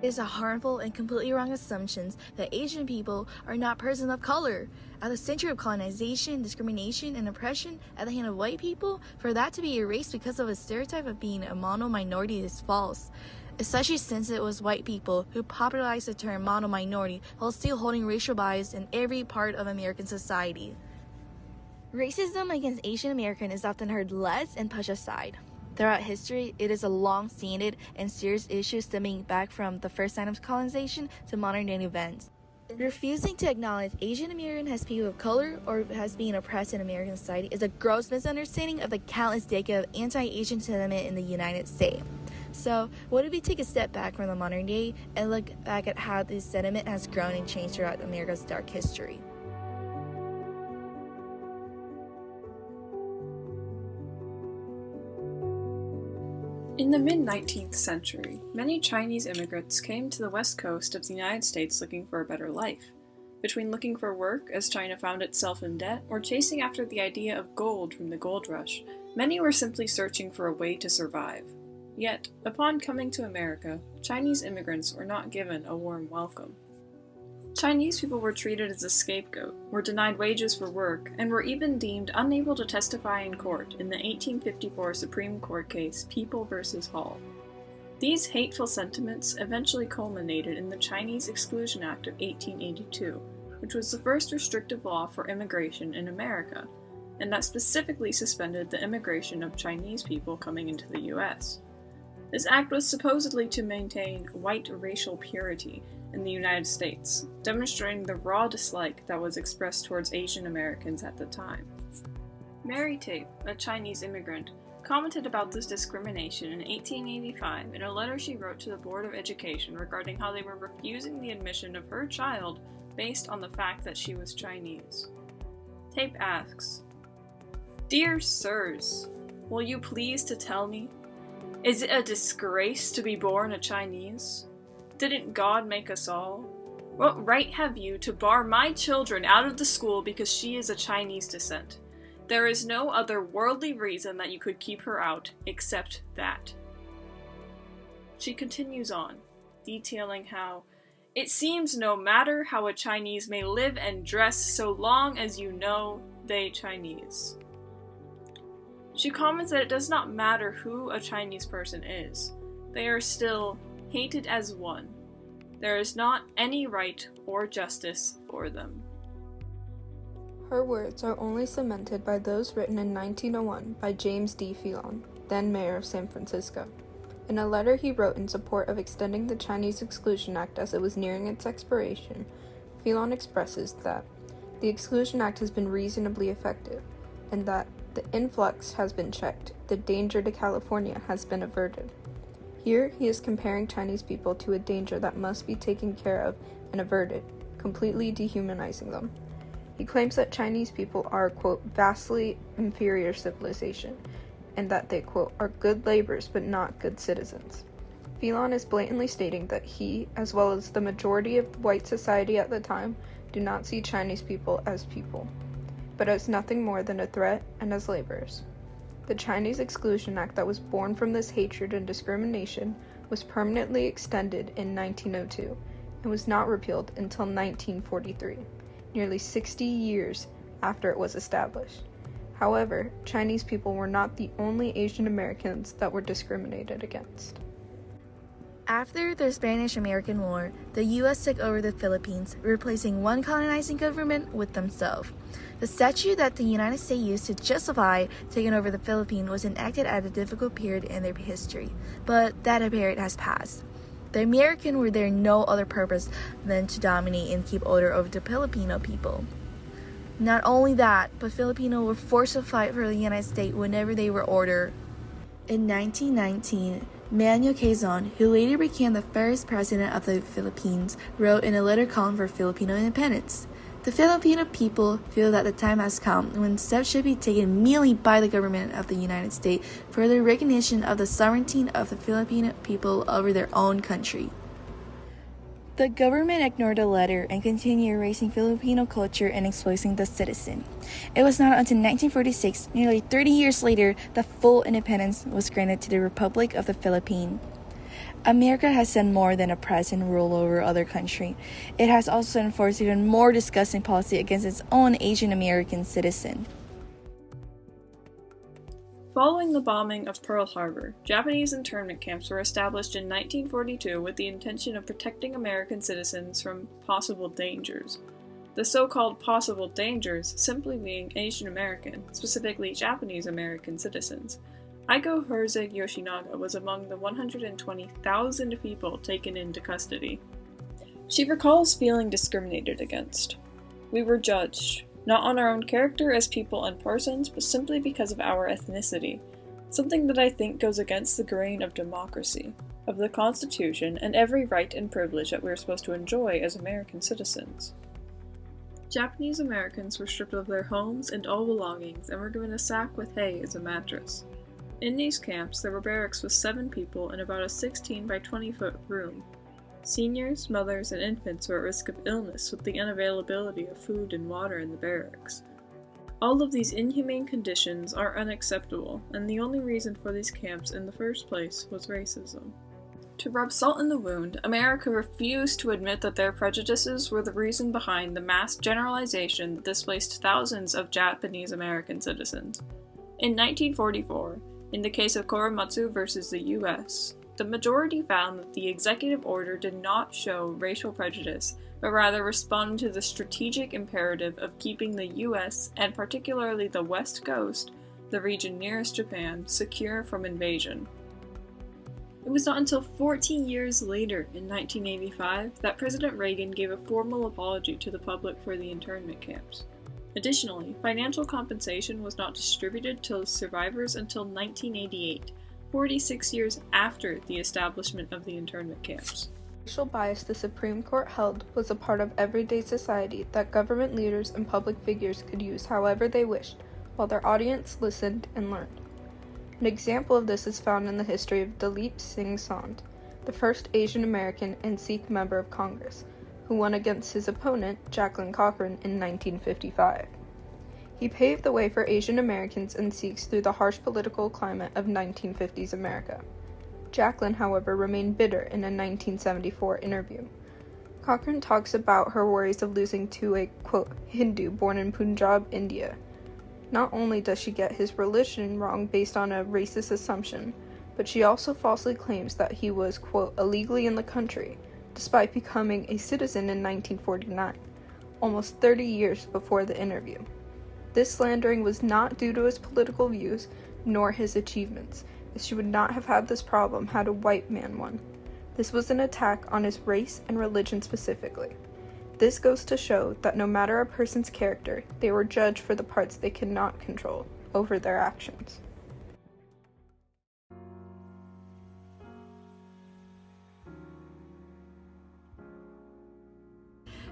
It is a harmful and completely wrong assumption that Asian people are not persons of color. At the center of colonization, discrimination, and oppression at the hand of white people, for that to be erased because of a stereotype of being a mono-minority is false, especially since it was white people who popularized the term mono-minority while still holding racial bias in every part of American society. Racism against Asian Americans is often heard less and pushed aside. Throughout history, it is a long-standing and serious issue stemming back from the first sign of colonization to modern-day events. Refusing to acknowledge Asian American as people of color or as being oppressed in American society is a gross misunderstanding of the countless decades of anti-Asian sentiment in the United States. So, what if we take a step back from the modern day and look back at how this sentiment has grown and changed throughout America's dark history? In the mid-19th century, many Chinese immigrants came to the west coast of the United States looking for a better life. Between looking for work as China found itself in debt or chasing after the idea of gold from the gold rush, many were simply searching for a way to survive. Yet, upon coming to America, Chinese immigrants were not given a warm welcome. Chinese people were treated as a scapegoat, were denied wages for work, and were even deemed unable to testify in court in the 1854 Supreme Court case People v. Hall. These hateful sentiments eventually culminated in the Chinese Exclusion Act of 1882, which was the first restrictive law for immigration in America, and that specifically suspended the immigration of Chinese people coming into the U.S. This act was supposedly to maintain white racial purity in the United States, demonstrating the raw dislike that was expressed towards Asian Americans at the time. Mary Tape, a Chinese immigrant, commented about this discrimination in 1885 in a letter she wrote to the Board of Education regarding how they were refusing the admission of her child based on the fact that she was Chinese. Tape asks, "Dear sirs, will you please to tell me, is it a disgrace to be born a Chinese? Didn't God make us all? What right have you to bar my children out of the school because she is of Chinese descent? There is no other worldly reason that you could keep her out except that." She continues on, detailing how, "It seems no matter how a Chinese may live and dress so long as you know they Chinese." She comments that it does not matter who a Chinese person is, they are still hated as one. There is not any right or justice for them. Her words are only cemented by those written in 1901 by James D. Keelynn, then mayor of San Francisco. In a letter he wrote in support of extending the Chinese Exclusion Act as it was nearing its expiration, Keelynn expresses that the Exclusion Act has been reasonably effective, and that the influx has been checked, the danger to California has been averted. Here, he is comparing Chinese people to a danger that must be taken care of and averted, completely dehumanizing them. He claims that Chinese people are, quote, vastly inferior civilization, and that they, quote, are good laborers but not good citizens. Keelynn is blatantly stating that he, as well as the majority of white society at the time, do not see Chinese people as people, but as nothing more than a threat and as laborers. The Chinese Exclusion Act that was born from this hatred and discrimination was permanently extended in 1902 and was not repealed until 1943, nearly 60 years after it was established. However, Chinese people were not the only Asian Americans that were discriminated against. After the Spanish-American War, the U.S. took over the Philippines, replacing one colonizing government with themselves. The statute that the United States used to justify taking over the Philippines was enacted at a difficult period in their history, but that period has passed. The Americans were there no other purpose than to dominate and keep order over the Filipino people. Not only that, but Filipinos were forced to fight for the United States whenever they were ordered. In 1919, Manuel Quezon, who later became the first president of the Philippines, wrote in a letter calling for Filipino independence. The Filipino people feel that the time has come when steps should be taken immediately by the government of the United States for the recognition of the sovereignty of the Filipino people over their own country. The government ignored the letter and continued erasing Filipino culture and exploiting the citizen. It was not until 1946, nearly 30 years later, that full independence was granted to the Republic of the Philippines. America has done more than oppress and rule over other countries. It has also enforced even more disgusting policy against its own Asian American citizens. Following the bombing of Pearl Harbor, Japanese internment camps were established in 1942 with the intention of protecting American citizens from possible dangers. The so-called possible dangers simply being Asian American, specifically Japanese American citizens. Aiko Herzog Yoshinaga was among the 120,000 people taken into custody. She recalls feeling discriminated against. We were judged, not on our own character as people and persons, but simply because of our ethnicity, something that I think goes against the grain of democracy, of the Constitution, and every right and privilege that we are supposed to enjoy as American citizens. Japanese Americans were stripped of their homes and all belongings and were given a sack with hay as a mattress. In these camps, there were barracks with 7 people in about a 16 by 20 foot room. Seniors, mothers, and infants were at risk of illness with the unavailability of food and water in the barracks. All of these inhumane conditions are unacceptable, and the only reason for these camps in the first place was racism. To rub salt in the wound, America refused to admit that their prejudices were the reason behind the mass generalization that displaced thousands of Japanese American citizens. In 1944, in the case of Korematsu versus the U.S., the majority found that the executive order did not show racial prejudice, but rather responded to the strategic imperative of keeping the U.S., and particularly the West Coast, the region nearest Japan, secure from invasion. It was not until 14 years later, in 1985, that President Reagan gave a formal apology to the public for the internment camps. Additionally, financial compensation was not distributed to survivors until 1988, 46 years after the establishment of the internment camps. Racial bias the Supreme Court held was a part of everyday society that government leaders and public figures could use however they wished, while their audience listened and learned. An example of this is found in the history of Dalip Singh Sandh, the first Asian American and Sikh member of Congress, who won against his opponent, Jacqueline Cochran, in 1955. He paved the way for Asian Americans and Sikhs through the harsh political climate of 1950s America. Jacqueline, however, remained bitter in a 1974 interview. Cochran talks about her worries of losing to a, quote, Hindu born in Punjab, India. Not only does she get his religion wrong based on a racist assumption, but she also falsely claims that he was, quote, illegally in the country, despite becoming a citizen in 1949, almost 30 years before the interview. This slandering was not due to his political views, nor his achievements, as she would not have had this problem had a white man won. This was an attack on his race and religion specifically. This goes to show that no matter a person's character, they were judged for the parts they could not control over their actions.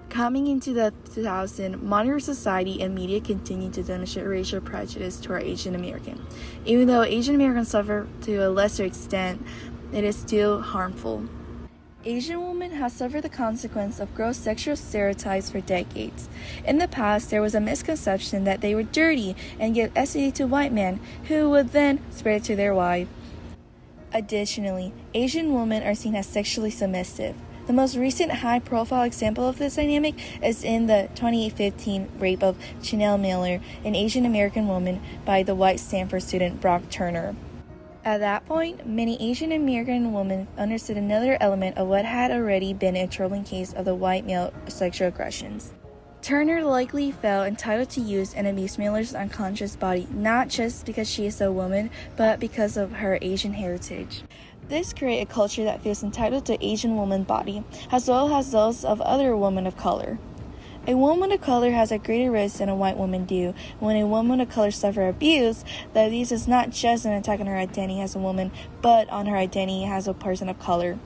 Coming into the 2000s, modern society and media continue to demonstrate racial prejudice toward Asian American. Even though Asian Americans suffer to a lesser extent, it is still harmful. Asian women have suffered the consequence of gross sexual stereotypes for decades. In the past, there was a misconception that they were dirty and give STD to white men, who would then spread it to their wife. Additionally, Asian women are seen as sexually submissive. The most recent high-profile example of this dynamic is in the 2015 rape of Chanel Miller, an Asian American woman, by the white Stanford student Brock Turner. At that point, many Asian American women understood another element of what had already been a troubling case of the white male sexual aggressions. Turner likely felt entitled to use and abuse Miller's unconscious body, not just because she is a woman, but because of her Asian heritage. This created a culture that feels entitled to Asian woman's body, as well as those of other women of color. A woman of color has a greater risk than a white woman do. When a woman of color suffers abuse, the abuse is not just an attack on her identity as a woman, but on her identity as a person of color.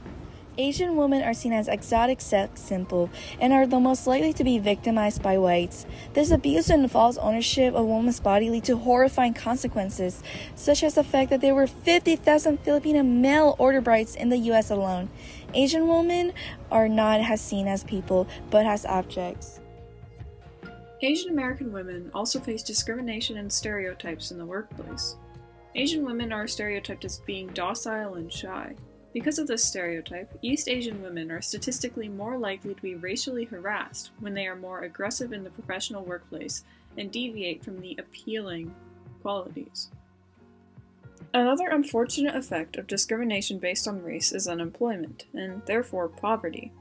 Asian women are seen as exotic sex symbols and are the most likely to be victimized by whites. This abuse and false ownership of a woman's body lead to horrifying consequences, such as the fact that there were 50,000 Filipino male order brides in the U.S. alone. Asian women are not as seen as people, but as objects. Asian American women also face discrimination and stereotypes in the workplace. Asian women are stereotyped as being docile and shy. Because of this stereotype, East Asian women are statistically more likely to be racially harassed when they are more aggressive in the professional workplace and deviate from the appealing qualities. Another unfortunate effect of discrimination based on race is unemployment, and therefore poverty.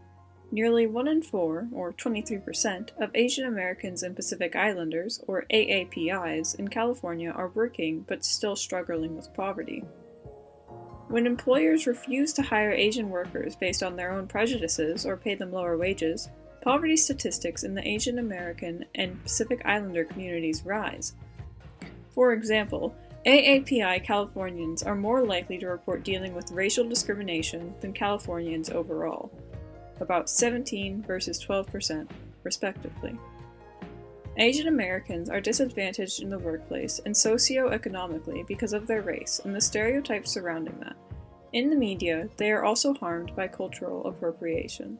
Nearly 1 in 4, or 23%, of Asian Americans and Pacific Islanders, or AAPIs, in California are working but still struggling with poverty. When employers refuse to hire Asian workers based on their own prejudices or pay them lower wages, poverty statistics in the Asian American and Pacific Islander communities rise. For example, AAPI Californians are more likely to report dealing with racial discrimination than Californians overall, about 17 versus 12%, respectively. Asian Americans are disadvantaged in the workplace and socioeconomically because of their race and the stereotypes surrounding that. In the media, they are also harmed by cultural appropriation.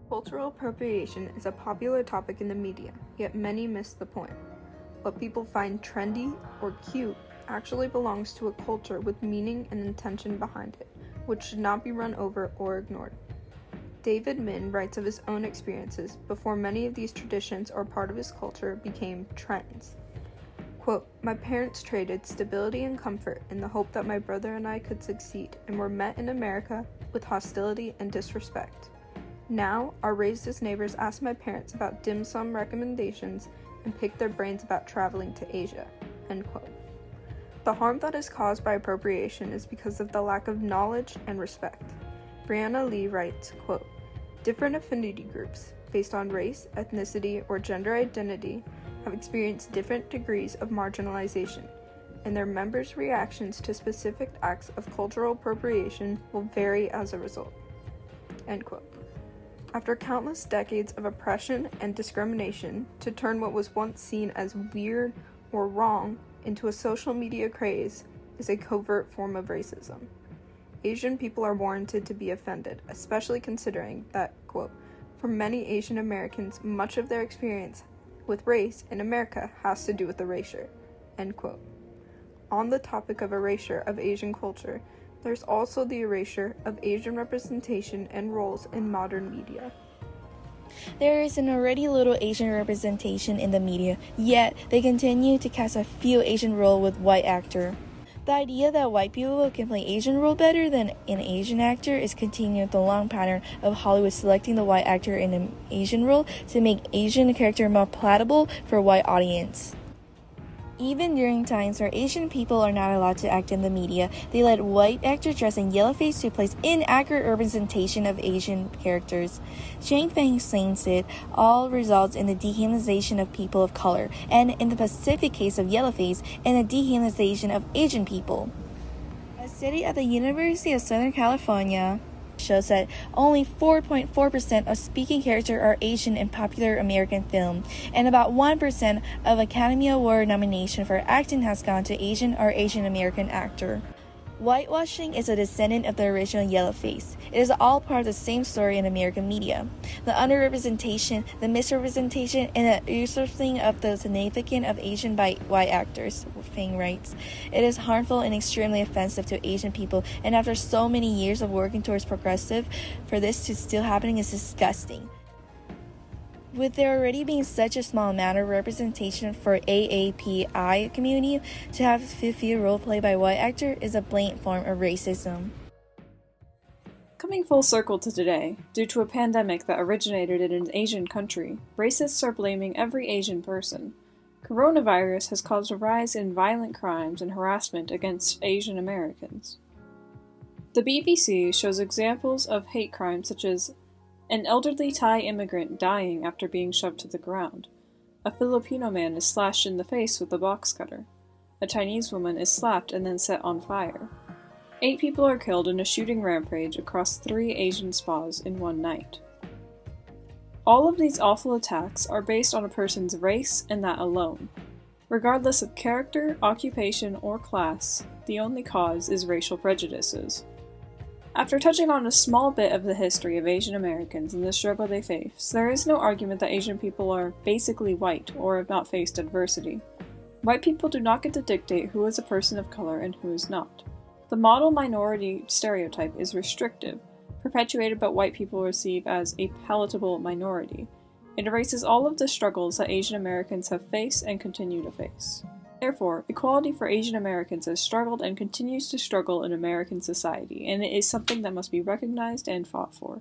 Cultural appropriation is a popular topic in the media, yet many miss the point. What people find trendy or cute actually belongs to a culture with meaning and intention behind it, which should not be run over or ignored. David Min writes of his own experiences before many of these traditions or part of his culture became trends. Quote, "My parents traded stability and comfort in the hope that my brother and I could succeed and were met in America with hostility and disrespect. Now, our raised as neighbors ask my parents about dim sum recommendations and pick their brains about traveling to Asia." End quote. The harm that is caused by appropriation is because of the lack of knowledge and respect. Brianna Lee writes, quote, "Different affinity groups, based on race, ethnicity, or gender identity, have experienced different degrees of marginalization, and their members' reactions to specific acts of cultural appropriation will vary as a result." End quote. After countless decades of oppression and discrimination, to turn what was once seen as weird or wrong into a social media craze is a covert form of racism. Asian people are warranted to be offended, especially considering that, quote, "For many Asian Americans, much of their experience with race in America has to do with erasure." End quote. On the topic of erasure of Asian culture, there's also the erasure of Asian representation and roles in modern media. There is an already little Asian representation in the media, yet they continue to cast a few Asian roles with white actor. The idea that white people can play Asian role better than an Asian actor is continuing the long pattern of Hollywood selecting the white actor in an Asian role to make Asian character more palatable for a white audience. Even during times where Asian people are not allowed to act in the media, they let white actors dressed in yellowface to place inaccurate representation of Asian characters. Chang Feng explains it all results in the dehumanization of people of color, and in the specific case of yellowface, in the dehumanization of Asian people. A study at the University of Southern California shows that only 4.4% of speaking characters are Asian in popular American film, and about 1% of Academy Award nomination for acting has gone to Asian or Asian American actor. Whitewashing is a descendant of the original yellowface. It is all part of the same story in American media. The underrepresentation, the misrepresentation, and the usurping of the significance of Asian by white actors, Feng writes. It is harmful and extremely offensive to Asian people, and after so many years of working towards progressive, for this to still happening is disgusting. With there already being such a small amount of representation for AAPI community, to have few role played by white actor is a blatant form of racism. Coming full circle to today, due to a pandemic that originated in an Asian country, racists are blaming every Asian person. Coronavirus has caused a rise in violent crimes and harassment against Asian Americans. The BBC shows examples of hate crimes such as an elderly Thai immigrant dying after being shoved to the ground. A Filipino man is slashed in the face with a box cutter. A Chinese woman is slapped and then set on fire. 8 people are killed in a shooting rampage across 3 Asian spas in one night. All of these awful attacks are based on a person's race and that alone. Regardless of character, occupation, or class, the only cause is racial prejudices. After touching on a small bit of the history of Asian Americans and the struggle they face, there is no argument that Asian people are basically white or have not faced adversity. White people do not get to dictate who is a person of color and who is not. The model minority stereotype is restrictive, perpetuated but white people receive as a palatable minority. It erases all of the struggles that Asian Americans have faced and continue to face. Therefore, equality for Asian Americans has struggled and continues to struggle in American society, and it is something that must be recognized and fought for.